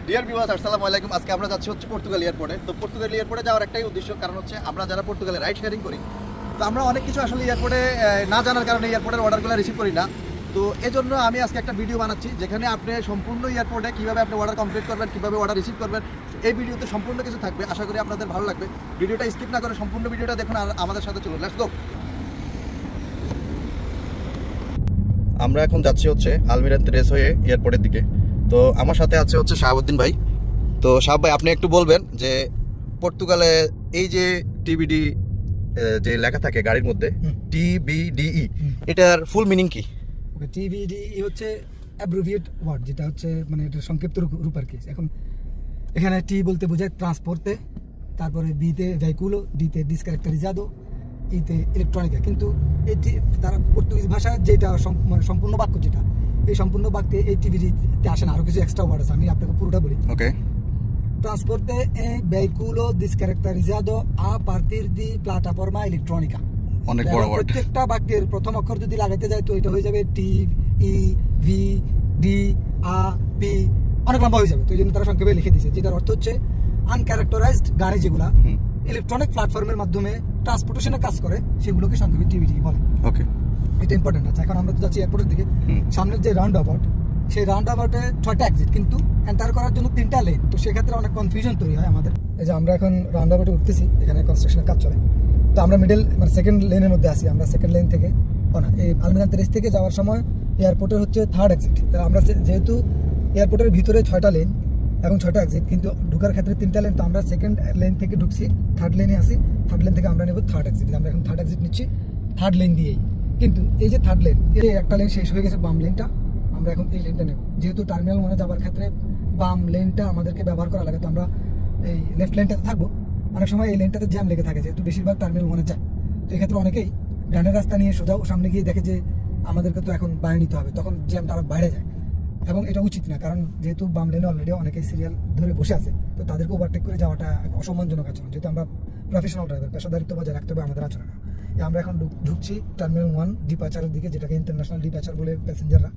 Dear viewers আসসালামু আলাইকুম। আজকে আমরা যাচ্ছি হচ্ছে পর্তুগাল এয়ারপোর্টে। তো পর্তুগাল এয়ারপোর্টে যাওয়ার একটাই উদ্দেশ্য, কারণ হচ্ছে আমরা যারা পর্তুগালে রাইড শেয়ারিং করি, তো আমরা অনেক কিছু আসলে এয়ারপোর্টে না জানার কারণে এয়ারপোর্টের অর্ডারগুলো রিসিভ করি না। তো এই জন্য আমি আজকে একটা ভিডিও বানাচ্ছি যেখানে আপনি সম্পূর্ণ এয়ারপোর্টে কীভাবে আপনি অর্ডার কমপ্লিট করবেন, কীভাবে অর্ডার রিসিভ করবেন, এই ভিডিওতে সম্পূর্ণ কিছু থাকবে। আশা করি আপনাদের ভালো লাগবে। ভিডিওটা স্কিপ না করে সম্পূর্ণ ভিডিওটা দেখুন আর আমাদের সাথে চলুন। Let's go. আমরা এখন যাচ্ছি হচ্ছে আলমিরাতে রেস হয়ে এয়ারপোর্টের দিকে। তো আমার সাথে আছে হচ্ছে শাহাবুদ্দিন ভাই। তো শাহাব ভাই, আপনি একটু বলবেন যে পর্তুগালে এই যে টিবিডি যে লেখা থাকে গাড়ির মধ্যে টিবিডিই, এটার ফুল মিনিং কি? টিবিডিই হচ্ছে অ্যাব্রিভিয়েট ওয়ার্ড, যেটা হচ্ছে মানে এটা সংক্ষিপ্ত রূপ আর কি। এখন এখানে টি বলতে বোঝায় ট্রান্সপোর্টে, তারপরে বিতে ভেহিকুলো, ডিতে ডিসক্যারেক্টারিজাদো, ইতে ইলেকট্রনিকা। কিন্তু এটি তারা পর্তুগিজ ভাষা যেটা মানে সম্পূর্ণ বাক্য, যেটা এই সম্পূর্ণ বাক্যে এই টিভিতে আসে না, আরো কিছু এক্সট্রা ওয়ার্ড আছে, আমি আপনাকে পুরোটা বলি। ওকে। Transporte e veicolo discaratterizzato a partir di plataforma elettronica। অনেক বড় ওয়ার্ড। প্রত্যেকটা বাক্যের প্রথম অক্ষর যদি লাগাতে যায় তো এটা হয়ে যাবে টি, ই, ভি, ডি, আ, পি, অনেক লম্বা হয়ে যাবে। তো এই জন্য তারা সংক্ষেপে লিখে দিয়েছে, যেটার অর্থ হচ্ছে আনক্যারেক্টারাইজড গাড়ি যেগুলা ইলেকট্রনিক প্ল্যাটফর্মের মাধ্যমে ট্রান্সপোর্টেশনে কাজ করে, সেগুলোকে সংক্ষেপে টিভিডি বলে। ওকে, এটা ইম্পর্টেন্ট আছে। এখন আমরা তো যাচ্ছি এয়ারপোর্টের দিকে। সামনের যে রাউন্ড অ্যাবাউট, সেই রাউন্ড অ্যাবাউটে 6টা এক্সিট, কিন্তু এন্টার করার জন্য 3টা লেন। তো সেক্ষেত্রে অনেক কনফিউশন তৈরি হয় আমাদের। এই যে আমরা এখন রাউন্ড অ্যাবাউটে উঠতেছি, এখানে কনস্ট্রাকশনের কাজ চলে। তো আমরা মিডল মানে সেকেন্ড লেনের মধ্যে আছি। আমরা সেকেন্ড লেন থেকে এই আলমিরাতে রেস থেকে যাওয়ার সময় এয়ারপোর্টের হচ্ছে 3rd এক্সিট। আমরা যেহেতু এয়ারপোর্টের ভিতরে 6টা লেন এবং 6টা এক্সিট, কিন্তু ঢোকার ক্ষেত্রে 3টা লেন। তো আমরা সেকেন্ড লেন থেকে ঢুকছি, 3rd লেনে আসি। 3rd লেন থেকে আমরা নেব 3rd এক্সিট। আমরা এখন 3rd এক্সিট নিচ্ছি 3rd লেন দিয়েই। কিন্তু এই যে 3rd লেন, এই একটা লেন শেষ হয়ে গেছে, বাম লেনটা। আমরা এখন এই লেনটা নেব, যেহেতু টার্মিনাল 1-এ যাওয়ার ক্ষেত্রে বাম লেনটা আমাদেরকে ব্যবহার করা লাগে। তো আমরা এই লেফট লেনটাতে থাকবো। অনেক সময় এই লেনটাতে জ্যাম লেগে থাকে, যেহেতু বেশিরভাগ টার্মিনাল 1-এ যায়। তো এক্ষেত্রে অনেকেই ডানের রাস্তা নিয়ে সোজাও সামনে গিয়ে দেখে যে আমাদেরকে তো এখন বাইরে নিতে হবে, তখন জ্যামটা আরো বাইরে যায়। এবং এটা উচিত না, কারণ যেহেতু বাম লেনে অলরেডি অনেকেই সিরিয়াল ধরে বসে আছে, তো তাদেরকে ওভারটেক করে যাওয়াটা অসম্মানজনক আচরণ। যেহেতু আমরা প্রফেশনাল ড্রাইভার, পেশাদারিত্ব বজায় রাখতে হবে আমাদের আচরণে। আমরা এখন ঢুকছি টার্মিনাল 1 ডিপাচারের দিকে, যেটাকে ইন্টারন্যাশনাল ডিপাচার বলে প্যাসেঞ্জাররা।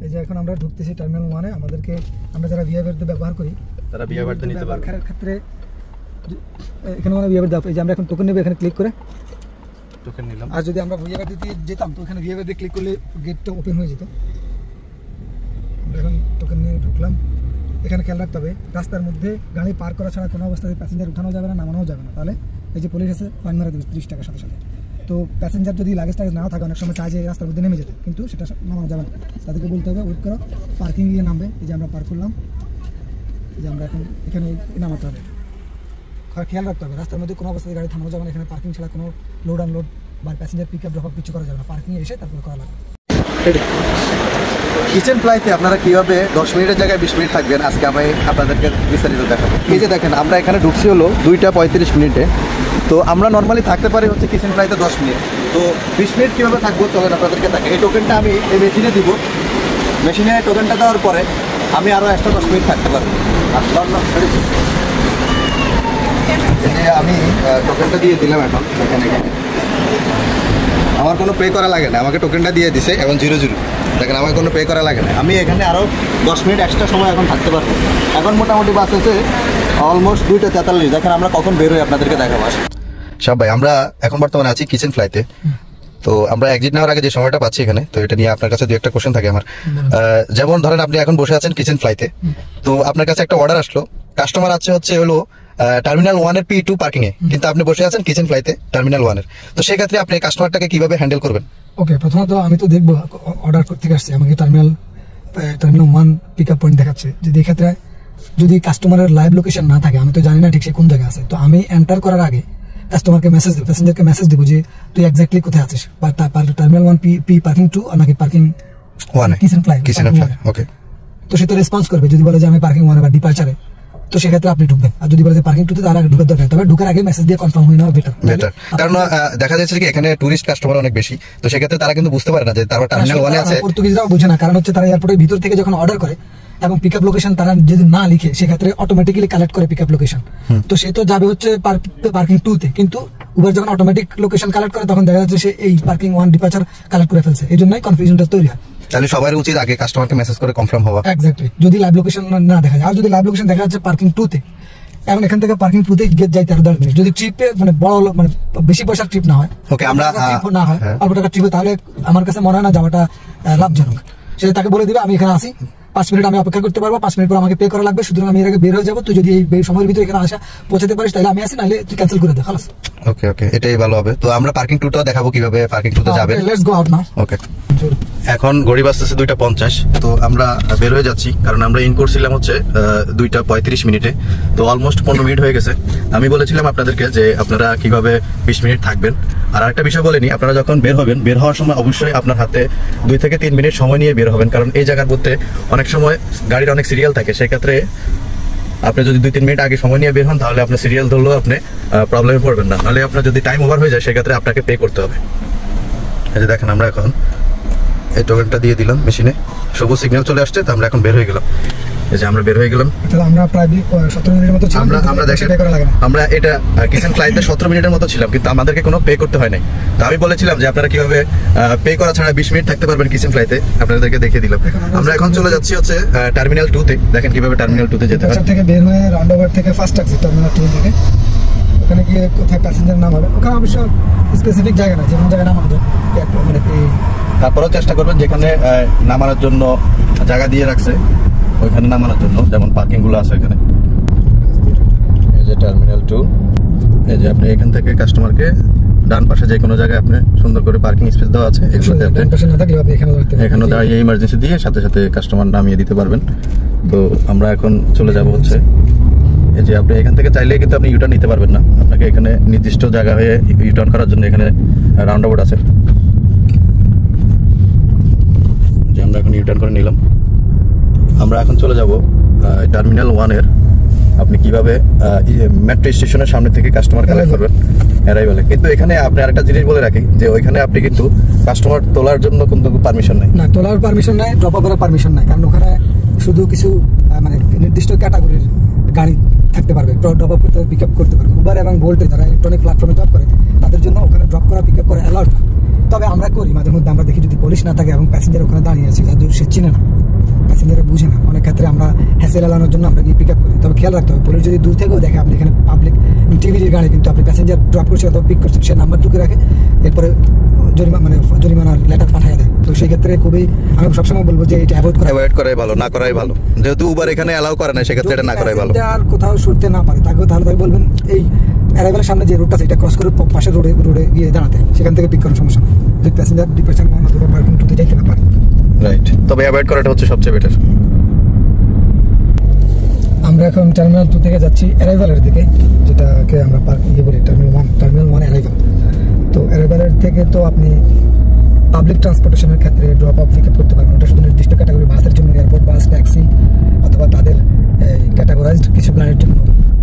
এই যে এখন আমরা ঢুকতেছি টার্মিনাল 1-এ। আমাদেরকে আমরা যারা ভিআইপি ব্যবহার করি, তারা ভিআইপি নিতে পারবে। ক্ষেত্রে এখানে মানে ভিআইপি দাও। এই যে আমরা এখন টোকেন নেব, এখানে ক্লিক করে টোকেন নিলাম। আর যদি আমরা ভিআইপি দিতে যেতাম, তো এখানে ভিআইপি ক্লিক করলে গেটটা ওপেন হয়ে যেত। আমরা এখন টোকেন নিয়ে ঢুকলাম। এখানে খেয়াল রাখতে হবে, রাস্তার মধ্যে গাড়ি পার করা ছাড়া কোনো অবস্থায় প্যাসেঞ্জার উঠানো যাবে না, নামানো যাবে না। তাহলে এই যে পুলিশ আছে, ফাইন মারা দেবে 30 টাকার সাথে সাথে। তো প্যাসেঞ্জার যদি লাগেজ টাগেজ নাও থাকে, অনেক সময় চায় যে রাস্তার মধ্যে নেমে যেতে, কিন্তু সেটা নামানো যাবে না। তাদেরকে বলতে হবে ওয়েট করো, পার্কিং গিয়ে নামবে। এই যে আমরা পার্ক করলাম, এই যে আমরা এখন এখানে নামাতে হবে। খেয়াল রাখতে হবে, রাস্তার মধ্যে কোনো অবস্থায় গাড়ি থামানো যাবে না। এখানে পার্কিং ছাড়া কোনো লোড আনলোড বা passenger pick up drop up কিছু করা যাবে না। পার্কিংয়ে এসে তারপরে করা লাগবে। কিচেন ফ্লাইতে আপনারা কিভাবে 10 মিনিটের জায়গায় 20 মিনিট থাকবেন, আজকে আমি আপনাদেরকে বিস্তারিত দেখাবো। এই যে দেখেন, আমরা এখানে ঢুকছি হলো 2:35 মিনিটে। তো আমরা নর্মালি থাকতে পারি হচ্ছে কিচেন ফ্লাইতে 10 মিনিট। তো 20 মিনিট কীভাবে থাকবো চলেন আপনাদেরকে থাকে। এই টোকেনটা আমি এই মেশিনে দিব। মেশিনে টোকেনটা দেওয়ার পরে আমি আরও এক্সট্রা 10 মিনিট থাকতে পারবো। আমি টোকেনটা দিয়ে দিলাম। এখন এখানে আমার কোনো পে করা লাগে না, আমাকে টোকেনটা দিয়ে দিছে এবং 0 দেখেন, আমার কোনো পে করা লাগে না। আমি এখানে আরও 10 মিনিট এক্সট্রা সময় এখন থাকতে পারবো। এখন মোটামুটি বাস আছে অলমোস্ট 2:43। দেখেন আমরা কখন বেরোই আপনাদেরকে দেখাবো। সব ভাই, আমরা এখন বর্তমানে আছি কিচেন ফ্লাইতে। তো আমরা এক্সিট নেওয়ার আগে যে সময়টা পাচ্ছি এখানে, তো এটা নিয়ে আপনার কাছে 2-একটা কোশ্চেন থাকে আমার। যেমন ধরেন আপনি এখন বসে আছেন কিচেন ফ্লাইতে, তো আপনার কাছে একটা অর্ডার আসলো, কাস্টমার আছে হচ্ছে হলো টার্মিনাল 1-এর P2 পার্কিং এ, কিন্তু আপনি বসে আছেন কিচেন ফ্লাইতে টার্মিনাল 1-এর। তো সেক্ষেত্রে আপনি কাস্টমারটাকে কিভাবে হ্যান্ডেল করবেন? ওকে, প্রথমত আমি তো দেখবো অর্ডার করতে আসছে, আমাকে টার্মিনাল 1 পিক আপ পয়েন্ট দেখাচ্ছে। যদি এক্ষেত্রে যদি কাস্টমারের লাইভ লোকেশন না থাকে, আমি তো জানি না ঠিক সে কোন জায়গায় আছে, তো আমি এন্টার করার আগে কাস্টমারকে মেসেজ দেবো, প্যাসেঞ্জারকে মেসেজ দেবো যে তুই এক্স্যাক্টলি কোথায় আছিস, বা টার্মিনাল 1 P পার্কিং 2 নাকি পার্কিং 1 কিচেন ফ্লাই। ওকে, তো সে তো রেসপন্স করবে। যদি বলে যে আমি পার্কিং 1 বা ডিপার্চারে, তো সেক্ষেত্রে আপনি ঢুকবেন। আর যদি বলে যে পার্কিং 2-তে, তার আগে ঢুকার দরকার, তবে ঢুকার আগে মেসেজ দিয়ে কনফার্ম হয়ে নেওয়া বেটার। কারণ দেখা যাচ্ছে কি এখানে টুরিস্ট কাস্টমার অনেক বেশি, তো সেক্ষেত্রে তারা কিন্তু বুঝতে পারে না যে তারা টার্মিনাল 1-এ আছে। পর্তুগিজরাও বুঝে না, কারণ হচ্ছে তারা এয়ারপোর্টের ভিতর থেকে যখন অর্ডার করে এবং পিকআপ লোকেশন তারা যদি না লিখে, সেক্ষেত্রে অটোমেটিক্যালি কালেক্ট করে পিকআপ লোকেশন। তো সে তো যাবে হচ্ছে পার্কিং 2-তে, কিন্তু উবার যখন অটোমেটিক লোকেশন কালেক্ট করে, তখন দেখা যাচ্ছে সে এই পার্কিং 1 ডিপার্চার কালেক্ট করে ফেলছে। এই জন্যই কনফিউশনটা তৈরি হয়। তাহলে সবার উচিত আগে কাস্টমারকে মেসেজ করে কনফার্ম হওয়া। এক্স্যাক্টলি, যদি লাইভ লোকেশন না দেখা যায়, আর যদি লাইভ লোকেশন দেখা যাচ্ছে পার্কিং 2 তে, এখন এখান থেকে পার্কিং 2 তে গেট যাইতে আর 10 মিনিট, যদি ট্রিপে মানে বড় মানে বেশি পয়সার ট্রিপ না হয়, ওকে আমরা না হয় অল্প টাকা ট্রিপে, তাহলে আমার কাছে মনে হয় না যাওয়াটা লাভজনক। সে তাকে বলে দিবে আমি এখানে আসি, 5 মিনিট আমি অপেক্ষা করতে পারবো, 5 মিনিট পর আমাকে পে করা লাগবে, সুতরাং আমি এর আগে বের হয়ে যাবো, তুই যদি এই সময়ের ভিতরে এখানে আসা পৌঁছাতে পারিস তাহলে আমি আসি, নাহলে তুই ক্যান্সেল করে দে, খালাস। ওকে ওকে, এটাই ভালো হবে। তো আমরা পার্কিং 2টা দেখাবো কিভাবে পার্কিং 2 তে যাবেন। Let's go out now. ওকে, এখন ঘড়ি বাজতেছে 2:50, তো আমরা বের হয়ে যাচ্ছি, কারণ আমরা ইন করছিলাম হচ্ছে 2:35 মিনিটে, তো অলমোস্ট 15 মিনিট হয়ে গেছে। আমি বলেছিলাম আপনাদেরকে যে আপনারা কিভাবে 20 মিনিট থাকবেন। আর একটা বিষয় বলেনি, আপনারা যখন বের হবেন, বের হওয়ার সময় অবশ্যই আপনার হাতে 2 থেকে 3 মিনিট সময় নিয়ে বের হবেন, কারণ এই জায়গার মধ্যে অনেক সময় গাড়ির অনেক সিরিয়াল থাকে, সেক্ষেত্রে আপনি যদি 2-3 মিনিট আগে সময় নিয়ে বের হন, তাহলে আপনার সিরিয়াল ধরলেও আপনি প্রবলেমে পড়বেন না, নাহলে আপনার যদি টাইম ওভার হয়ে যায় সেক্ষেত্রে আপনাকে পে করতে হবে। এই যে দেখেন, আমরা এখন এই টোকেনটা দিয়ে দিলাম মেশিনে, সবুজ সিগন্যাল চলে আসছে, তো আমরা এখন বের হয়ে গেলাম। এই যে আমরা বের হয়ে গেলাম, আমরা প্রায় 17 মিনিটের মতো ছিলাম। আমরা দেখেন আমরা এটা কিচেন ফ্লাইটে 17 মিনিটের মতো ছিলাম, কিন্তু আমাদেরকে কোনো পে করতে হয় নাই। তো আমি বলেছিলাম যে আপনারা কিভাবে পে করা ছাড়া 20 মিনিট থাকতে পারবেন কিচেন ফ্লাইতে, আপনাদেরকে দেখিয়ে দিলাম। আমরা এখন চলে যাচ্ছি হচ্ছে টার্মিনাল 2 তে। দেখেন কিভাবে টার্মিনাল 2 তে যেতে হয়। থেকে বের হয়ে রাউন্ডাবাউট থেকে ফার্স্ট ট্যাক্সি টার্মিনাল 2 থেকে ওখানে গিয়ে কোথায় প্যাসেঞ্জার নামাবে, ওখানে অবশ্য স্পেসিফিক জায়গা না, যেমন জায়গায় নামানো যায় মানে তারপরেও চেষ্টা করবেন যেখানে নামানোর জন্য জায়গা দিয়ে রাখছে ওইখানে নামানোর জন্য, যেমন পার্কিং গুলো আছে এখানে। এই যে টার্মিনাল 2, এই যে আপনি এখান থেকে কাস্টমারকে ডান পাশে যে কোনো জায়গায় আপনি সুন্দর করে পার্কিং স্পেস দেওয়া আছে, এগুলোতে আপনি এখানে দাঁড়িয়ে ইমার্জেন্সি দিয়ে সাথে সাথে কাস্টমার নামিয়ে দিতে পারবেন। তো আমরা এখন চলে যাব হচ্ছে, এই যে আপনি এখান থেকে চাইলে কিন্তু আপনি ইউটার্ন নিতে পারবেন না, আপনাকে এখানে নির্দিষ্ট জায়গা হয়ে ইউটার্ন করার জন্য এখানে রাউন্ডাবাউট আছে। যে আমরা এখন ইউটার্ন করে নিলাম। আমরা এখন চলে যাব টার্মিনাল 1 এর, আপনি কিভাবে মেট্রো স্টেশনের সামনে থেকে কাস্টমার কালেক্ট করবেন অ্যারাইভালে। কিন্তু এখানে আপনি আরেকটা জিনিস বলে রাখি, যে ওইখানে আপনি কিন্তু কাস্টমার তোলার জন্য কিন্তু পারমিশন নাই, না তোলার পারমিশন নাই, ড্রপ করার পারমিশন নাই, কারণ ওখানে শুধু কিছু মানে নির্দিষ্ট ক্যাটাগরির গাড়ি থাকতে পারবে, ড্রপ আপ করতে পিক আপ করতে পারবে। উবার এবং বোল্টে যারা ইলেকট্রনিক প্ল্যাটফর্মে জব করে তাদের জন্য ওখানে ড্রপ করা পিক আপ করা অ্যালাউড না। তবে আমরা করি মাঝে মধ্যে, আমরা দেখি যদি পুলিশ না থাকে এবং প্যাসেঞ্জার ওখানে দাঁড়িয়ে আছে, যাদের সে চিনে না, প্যাসেঞ্জার বুঝে না, অনেক ক্ষেত্রে আমরা হ্যাসেল এলানোর জন্য আমরা গিয়ে পিক আপ করি। তবে খেয়াল রাখতে হবে, পুলিশ যদি দূর থেকেও দেখে আপনি এখানে পাবলিক টিভির গাড়ি কিন্তু আপনি প্যাসেঞ্জার ড্রপ করছে অথবা পিক করছেন, সে নাম্বার টুকে রাখে, এরপরে জরিমানার লেটার পাঠিয়ে দেয়। তো সেই ক্ষেত্রে খুবই আমি সবসময় বলবো যে এটা অ্যাভয়েড করাই ভালো, না করাই ভালো। যেহেতু উবার এখানে অ্যালাউ করে না, সেক্ষেত্রে এটা না করাই ভালো। আর কোথাও সরতে না পারে তাহলে তাকে বলবেন এই অ্যারাইভালের সামনে যে রোডটা আছে এটা ক্রস করে পাশের রোডে গিয়ে দাঁড়াতে, সেখান থেকে পিক করার সমস্যা না, যদি প্যাসেঞ্জার ডিপার্চার অথবা পার্কিং 2 তে যাইতে না পারে। রাইট, তবে অ্যাভয়েড করাটা হচ্ছে সবচেয়ে বেটার। আমরা এখন টার্মিনাল 2 থেকে যাচ্ছি অ্যারাইভালের দিকে, যেটাকে আমরা বলি টার্মিনাল 1 অ্যারাইভাল। তো অ্যারাইভালের থেকে তো আপনি পাবলিক ট্রান্সপোর্টেশনের ক্ষেত্রে ড্রপ আপ পিক আপ করতে পারবেন, ওটা শুধু নির্দিষ্ট ক্যাটাগরি বাসের জন্য, এয়ারপোর্ট বাস, ট্যাক্সি অথবা তাদের ক্যাটাগরাইজড কিছু গাড়ির জন্য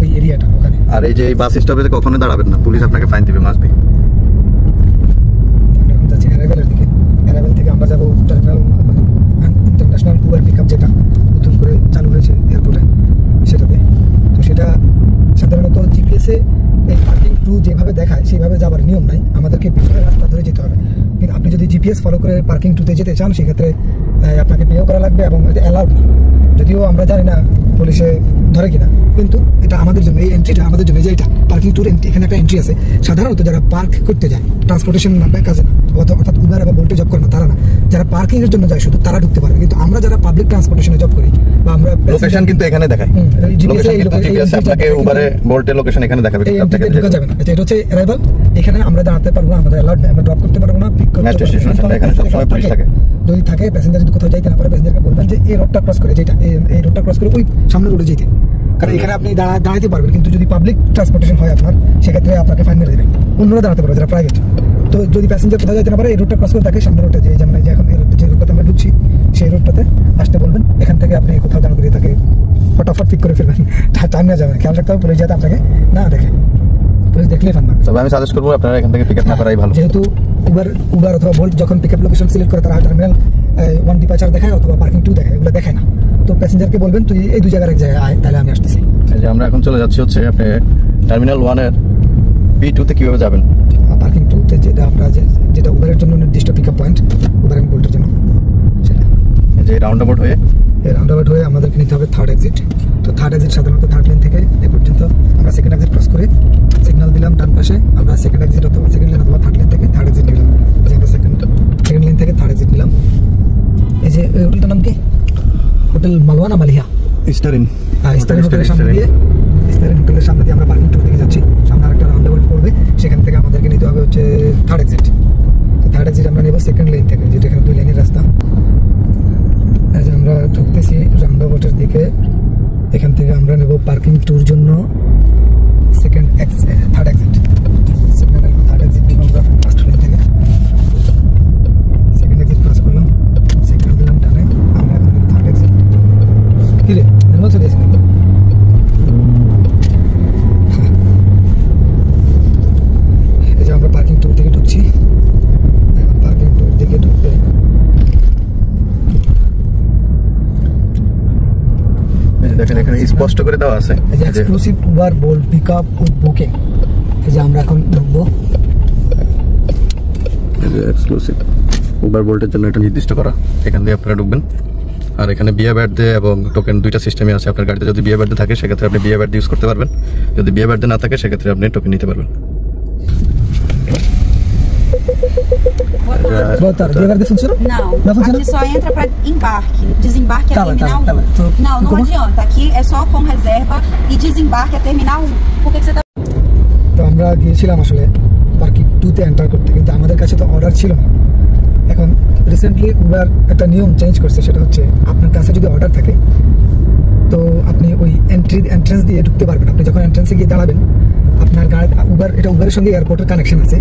ওই এরিয়াটা ওখানে। আর এই যে এই বাস স্টপে কখনো দাঁড়াবেন না, পুলিশ আপনাকে ফাইন দিবে, মাসবে। এখন যাচ্ছি অ্যারাইভালের দিকে। অ্যারাইভাল থেকে আমরা যাবো terminal international Uber pick up, যেটা নতুন করে চালু হয়েছে এয়ারপোর্টে, সেটাতে। তো সেটা সাধারণত জিপিএসে এই পার্কিং 2 যেভাবে দেখায় সেইভাবে যাবার নিয়ম নাই, আমাদেরকে পিছনের রাস্তা ধরে যেতে হবে। কিন্তু আপনি যদি জিপিএস ফলো করে পার্কিং 2 তে যেতে চান, সেক্ষেত্রে আপনাকে পেও করা লাগবে এবং এটা অ্যালাউড না। যদিও আমরা জানি না পুলিশে ধরে কিনা, কিন্তু এটা আমাদের জন্য, এই এন্ট্রিটা আমাদের জন্য, যে এটা পার্কিং 2 এখানে একটা এন্ট্রি আছে। সাধারণত যারা পার্ক করতে যায়, ট্রান্সপোর্টেশন কাজে না, অর্থাৎ উবার বা বোল্টে জব করে না, তারা না, যারা পার্কিং এর জন্য যায় শুধু তারা ঢুকতে পারে। কিন্তু আমরা যারা পাবলিক ট্রান্সপোর্টেশনে জব করি বা আমরা লোকেশন কিন্তু এখানে দেখায়, লোকেশন কিন্তু জিপিএস আপনাকে উবারে বোল্টে লোকেশন এখানে দেখাবে, কিন্তু আপনাকে ঢোকা যাবে না। এটা হচ্ছে অ্যারাইভাল, এখানে আমরা দাঁড়াতে পারবো না, আমাদের অ্যালাউড না, আমরা ড্রপ করতে পারবো না, পিক করতে পারবো না। এখানে সব সময় পুলিশ থাকে, যদি থাকে প্যাসেঞ্জার যদি কোথাও যাইতে না পারে, প্যাসেঞ্জারকে বলবেন যে এই রোডটা ক্রস করে, যেটা এই রোডটা ক্রস করে ওই সামনে রোডে যেতে, কারণ এখানে আপনি দাঁড়াতে পারবেন। কিন্তু যদি পাবলিক ট্রান্সপোর্টেশন হয় আপনার, সেক্ষেত্রে আপনাকে ফাইন মেরে দেবে, অন্যরা দাঁড়াতে পারবে যারা প্রাইভেট। তো যদি প্যাসেঞ্জার কোথাও যেতে না পারে, এই রোডটা ক্রস করে তাকে সামনে রোডে যে, যেমন যে এখন যে রোডটাতে আমরা ঢুকছি, সেই রোডটাতে আসতে বলবেন। এখান থেকে আপনি কোথাও দাঁড় করিয়ে তাকে ফটাফট পিক করে ফেলবেন, টাইম না যাবেন। খেয়াল রাখতে হবে পুলিশ যাতে আপনাকে না দেখে, পুলিশ দেখলেই ফাইন মারবে। তবে আমি সাজেস্ট করবো আপনারা এখান থেকে পিক আপ না করাই ভালো। যেহেতু উবার অথবা বোল্ট যখন পিক আপ লোকেশন সিলেক্ট করে, তারা টার্মিনাল 1 ডিপার্চার দেখায় অথবা পার্কিং 2 দেখায়, এগুলো দেখায় না। তো প্যাসেঞ্জারকে বলবেন তুই এই 2 জায়গার এক জায়গায় আয়, তাহলে আমি আসতেছি। এই যে আমরা এখন চলে যাচ্ছি হচ্ছে আপনি টার্মিনাল 1 এর B2 তে কিভাবে যাবেন। পার্কিং 2 তে যেটা আমরা যেটা উবারের জন্য নির্দিষ্ট পিক আপ পয়েন্ট, উবার এবং বোল্টের জন্য, যে রাউন্ড অ্যাবাউট হয়ে আমাদেরকে নিতে হবে থার্ড এক্সিট। তো থার্ড এক্সিট সাধারণত থার্ড লেন থেকে এ পর্যন্ত আমরা সেকেন্ড এক্সিট ক্রস করে সিগন্যাল দিলাম ডান পাশে, আমরা সেকেন্ড এক্সিট অথবা সেকেন্ড লেন অথবা থার্ড লেন থেকে থার্ড এক্সিট নিলাম। যে আমরা সেকেন্ড লেন থেকে থার্ড এক্সিট নিলাম। এই যে হোটেলটার নাম কি? হোটেল মালওয়া না মালিয়া? স্টারিন। স্টারিন হোটেলের সামনে দিয়ে আমরা পার্কিং টুর দিকে যাচ্ছি। সামনে আরেকটা রাউন্ড অ্যাবাউট পড়বে, সেখান থেকে আমাদেরকে নিতে হবে হচ্ছে থার্ড এক্সিট। তো থার্ড এক্সিট আমরা নেব সেকেন্ড লেন থেকে, যেটা এখানে 2 লেনের রাস্তা। আজ আমরা ঢুকতেছি রাউন্ড অ্যাবাউটের দিকে। এখান থেকে আমরা নেব পার্কিং টুর জন্য থার্ড এক্সিট। থার্ড এক্সিট নিব আমরা ফার্স্ট লেন থেকে। সেকেন্ড এক্সিট ক্রস করলাম, সিগন্যাল দিলাম টানে, আমরা এখন থার্ড এক্সিট। কি রে নির্মল চলে এসে এই যে আমরা পার্কিং টুর দিকে ঢুকছি। এখন পার্কিং টুর দিকে ঢুকতে দেখেন এখানে স্পষ্ট করে দেওয়া আছে এই যে exclusive Uber Bolt pickup with booking. এই যে আমরা এখন ঢুকবো। এই যে এক্সক্লুসিভ উবার বোল্টের জন্য এটা নির্দিষ্ট করা, এখান দিয়ে আপনারা ঢুকবেন। আর এখানে বিয়া ব্যাট দিয়ে এবং টোকেন দুইটা সিস্টেমে আছে। আপনার গাড়িতে যদি বিয়া ব্যাট দিয়ে থাকে সেক্ষেত্রে আপনি বিয়া ব্যাট ইউজ করতে পারবেন, যদি বিয়া ব্যাট দিয়ে না থাকে সেক্ষেত্রে আপনি টোকেন নিতে পারবেন। Boa tarde, devagar funciona? Não, Não funciona? aqui só entra para embarque. Desembarque é Tá, terminal tá, 1. tá. Não, não Como? adianta. Aqui é só com reserva e desembarque é terminal 1. Por que você tá... তো আমরা গিয়েছিলাম আসলে parking টুতে enter করতে, কিন্তু আমাদের কাছে তো অর্ডার ছিল না। এখন রিসেন্টলি উবার একটা নিয়ম চেঞ্জ করছে, সেটা হচ্ছে আপনার কাছে যদি অর্ডার থাকে তো আপনি ওই এন্ট্রেন্স দিয়ে ঢুকতে পারবেন। আপনি যখন এন্ট্রেন্সে গিয়ে দাঁড়াবেন, আপনার গাড়ি উবারের সঙ্গে এয়ারপোর্টের কানেকশন আছে।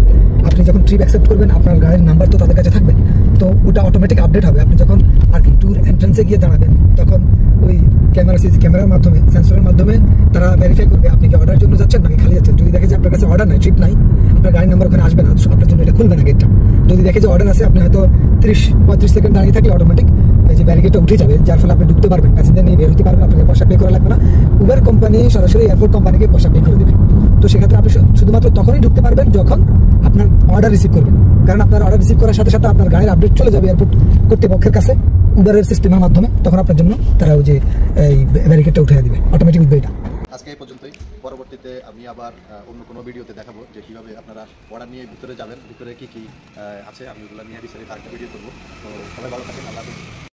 আপনি যখন ট্রিপ অ্যাকসেপ্ট করবেন, আপনার গাড়ির নাম্বার তো তাদের কাছে থাকবে, তো ওটা অটোমেটিক আপডেট হবে। আপনি যখন পার্কিং টুর এন্ট্রেন্সে গিয়ে দাঁড়াবেন, তখন ওই ক্যামেরার মাধ্যমে, সেন্সরের মাধ্যমে তারা ভেরিফাই করবে আপনি কি অর্ডার জন্য যাচ্ছেন নাকি খালি যাচ্ছেন। যদি দেখে যে আপনার কাছে অর্ডার নাই, ট্রিপ নাই, আপনার গাড়ির নাম্বার ওখানে আসবে না, আপনার জন্য এটা খুলবে না গেটটা। যদি দেখে যে অর্ডার আছে, আপনি হয়তো 30-35 সেকেন্ড দাঁড়িয়ে থাকলে অটোমেটিক এই যে ব্যারিকেডটা উঠে যাবে, যার ফলে আপনি ঢুকতে পারবেন, প্যাসেঞ্জার নিয়ে বের হতে পারবেন, আপনাকে পয়সা পে করা লাগবে না। উবার কোম্পানি সরাসরি এয়ারপোর্ট কোম্পানিকে পয়সা পে করে দেবে। তো সেক্ষেত্রে আপনি শুধুমাত্র তখনই ঢুকতে পারবেন যখন আপনার অর্ডার রিসিভ করবেন, কারণ আপনার অর্ডার রিসিভ করার সাথে সাথে আপনার গাড়ির আপডেট চলে যাবে এয়ারপোর্ট কর্তৃপক্ষের কাছে উবারের সিস্টেমের মাধ্যমে। তখন আপনার জন্য তারা ওই যে এই ব্যারিকেডটা উঠে দিবে, অটোমেটিক উঠবে এটা। আজকে এই পর্যন্তই। পরবর্তীতে আমি আবার অন্য কোনো ভিডিওতে দেখাবো যে কীভাবে আপনারা অর্ডার নিয়ে ভিতরে যাবেন, ভিতরে কী কী আছে আমি ওগুলো নিয়ে বিস্তারিত আরেকটা ভিডিও করবো। তো সবাই ভালো থাকেন, আল্লাহ হাফেজ।